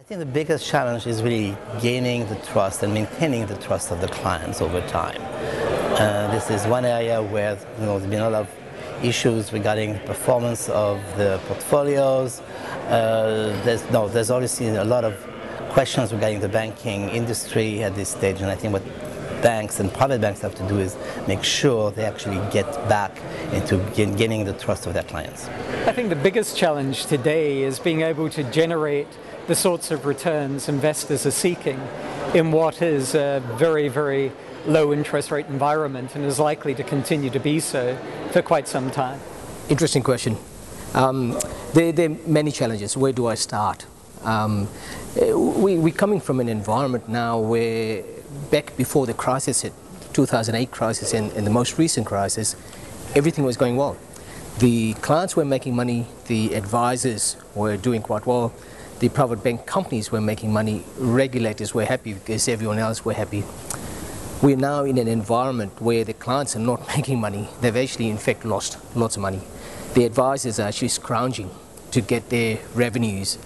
I think the biggest challenge is really gaining the trust and maintaining the trust of the clients over time. This is one area where there's been a lot of issues regarding performance of the portfolios. There's obviously a lot of questions regarding the banking industry at this stage, and I think what banks and private banks have to do is make sure they actually get back into gaining the trust of their clients. I think the biggest challenge today is being able to generate the sorts of returns investors are seeking in what is a very, very low interest rate environment and is likely to continue to be so for quite some time. Interesting question. There are many challenges. Where do I start? We're coming from an environment now where back before the crisis hit, 2008 crisis and the most recent crisis, everything was going well. The clients were making money, the advisors were doing quite well, the private bank companies were making money, regulators were happy because everyone else were happy. We're now in an environment where the clients are not making money. They've actually in fact lost lots of money. The advisors are actually scrounging to get their revenues.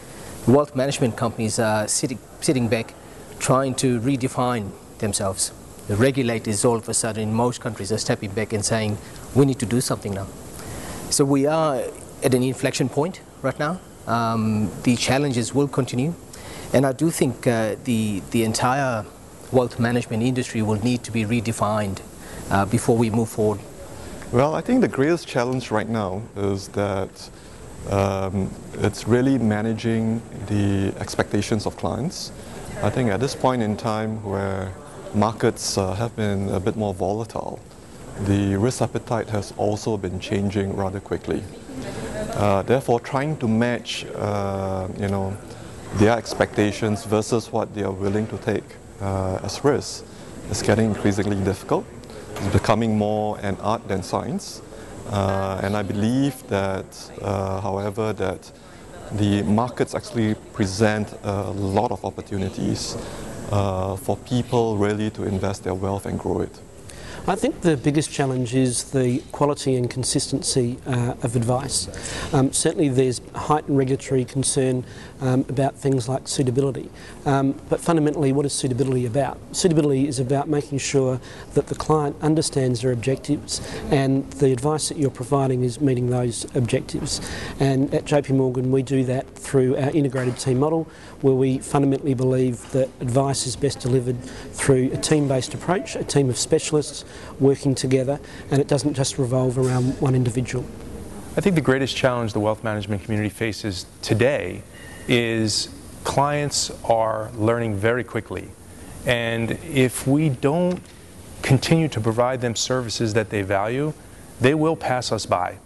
Wealth management companies are sitting back trying to redefine themselves. The regulators all of a sudden in most countries are stepping back and saying we need to do something now. So we are at an inflection point right now. The challenges will continue, and I do think the entire wealth management industry will need to be redefined before we move forward. Well, I think the greatest challenge right now is that it's really managing the expectations of clients. I think at this point in time where markets have been a bit more volatile, the risk appetite has also been changing rather quickly. Therefore, trying to match their expectations versus what they are willing to take as risk is getting increasingly difficult. It's becoming more an art than science. And I believe that, however, that the markets actually present a lot of opportunities for people really to invest their wealth and grow it. I think the biggest challenge is the quality and consistency of advice. Certainly there's heightened regulatory concern about things like suitability. But fundamentally, what is suitability about? Suitability is about making sure that the client understands their objectives and the advice that you're providing is meeting those objectives. And at JP Morgan, we do that through our integrated team model, where we fundamentally believe that advice is best delivered through a team-based approach, a team of specialists working together, and it doesn't just revolve around one individual. I think the greatest challenge the wealth management community faces today is clients are learning very quickly, and if we don't continue to provide them services that they value, they will pass us by.